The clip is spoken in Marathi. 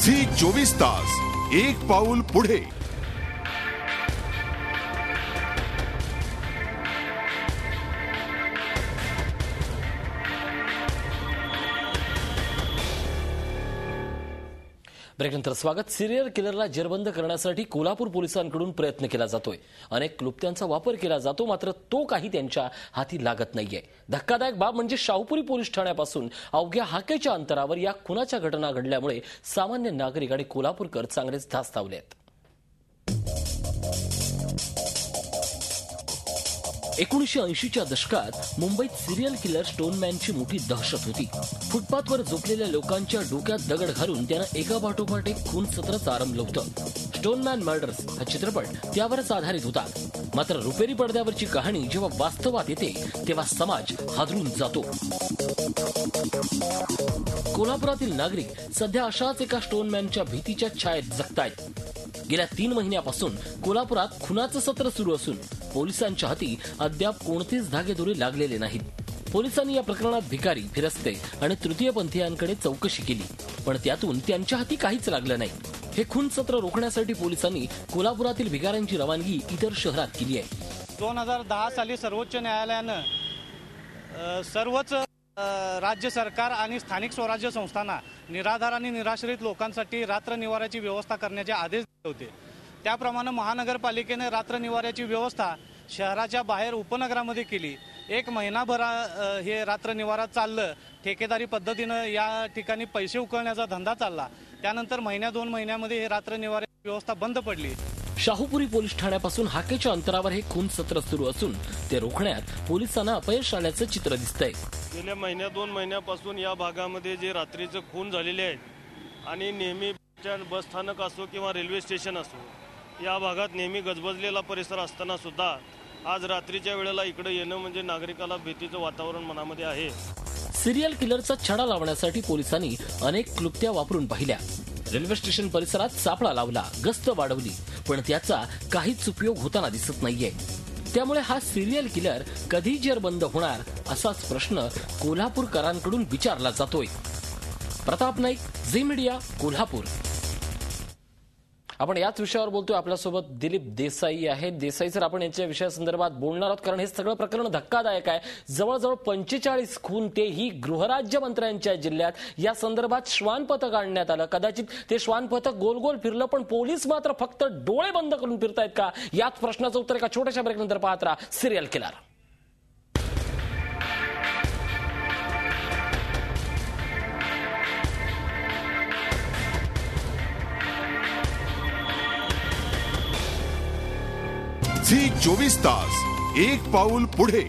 झी 24 तास एक पाऊल पुढे। ब्रेकनंतर स्वागत। सिरियल किलरला जेरबंद करण्यासाठी कोल्हापूर पोलिसांकडून प्रयत्न केला जातोय। अनेक क्लुप्त्यांचा वापर केला जातो, मात्र तो काही त्यांच्या हाती लागत नाहीये। धक्कादायक बाब म्हणजे शाहूपुरी पोलीस ठाण्यापासून अवघ्या हाकेच्या अंतरावर या खुनाच्या घटना घडल्यामुळे सामान्य नागरिक आणि कोल्हापूरकर चांगलेच धास्तावलेत। 1980च्या दशकात मुंबईत सिरियल किलर स्टोनमॅनची मोठी दहशत होती। फुटपाथवर झोपलेल्या लोकांच्या डोक्यात दगड घालून त्यानं एकापाठोपाठ एक खून सत्रच आरंभलं होतं। स्टोनमॅन मर्डर्स हा चित्रपट त्यावरच आधारित होता। मात्र रुपेरी पडद्यावरची कहाणी जेव्हा वास्तवात येते तेव्हा समाज हादरून जातो। कोल्हापुरातील नागरिक सध्या अशाच एका स्टोनमॅनच्या भीतीच्या छायेत जगतायत। गेल्या 3 महिन्यापासून कोल्हापुरात खुनाचं सत्र सुरू असून पोलिसांच्या हाती अद्याप कोणतेच धागेदोरे लागलेले नाहीत। पोलिसांनी या प्रकरणात भिकारी, फिरस्ते आणि तृतीयपंथीयांकडे चौकशी केली, पण त्यातून त्यांच्या हाती काहीच लागलं नाही। हे खून सत्र रोखण्यासाठी पोलिसांनी कोल्हापुरातील भिकाऱ्यांची रवानगी इतर शहरात केली आहे। 2010 साली सर्वोच्च न्यायालयानं सर्वच राज्य सरकार आणि स्थानिक स्वराज्य संस्थांना निराधार आणि निराश्रित लोकांसाठी रात्र निवाऱ्याची व्यवस्था करण्याचे आदेश दिले होते। त्याप्रमाणे महानगरपालिकेने रात्र निवाऱ्याची व्यवस्था शहराच्या बाहेर उपनगरामध्ये केली। 1 महिनाभर हे रात्र निवारा चाललं। ठेकेदारी पद्धतीनं या ठिकाणी पैसे उकळण्याचा धंदा चालला। त्यानंतर 1-2 महिन्यामध्ये हे रात्र निवाऱ्याची व्यवस्था बंद पडली। शाहूपुरी पोलीस ठाण्यापासून हाकेच्या अंतरावर हे खून सत्र सुरू असून ते रोखण्यात पोलिसांना अपयश आल्याचं चित्र दिसतंय। गेल्या 1-2 महिन्यापासून या भागामध्ये जे रात्रीचे खून झालेले आहेत आणि नेहमी बस स्थानक असो किंवा रेल्वे स्टेशन असो, या भागात नेहमी गजबजलेला परिसर असताना सुद्धा आज रात्रीच्या वेळेला इकडे येणं म्हणजे नागरिकाला भीतीचं वातावरण मनामध्ये आहे। सिरियल किलरचा छडा लावण्यासाठी पोलिसांनी अनेक क्लुप्त्या वापरून पाहिल्या। रेल्वे स्टेशन परिसरात सापळा लावला, गस्त वाढवली, पण त्याचा काहीच उपयोग होताना दिसत नाहीये। त्यामुळे हा सिरियल किलर कधी जेरबंद होणार असाच प्रश्न कोल्हापूरकरांकडून विचारला जातोय। प्रताप नाईक, झी मीडिया, कोल्हापूर। आपण याच विषयावर बोलतोय। आपल्यासोबत दिलीप देसाई आहेत। देसाई सर, आपण यांच्या विषयासंदर्भात बोलणार आहोत, कारण हे सगळं प्रकरण धक्कादायक आहे। जवळजवळ 45 खून, तेही गृहराज्यमंत्र्यांच्या जिल्ह्यात। या संदर्भात श्वान पथक आणण्यात आलं। कदाचित ते श्वान पथक गोल गोल फिरलं, पण पोलीस मात्र फक्त डोळे बंद करून फिरतायत का? याच प्रश्नाचं उत्तर एका छोट्याशा ब्रेकनंतर पाहत राहा सिरियल किलर। झी 24 तास एक पाऊल पुढे।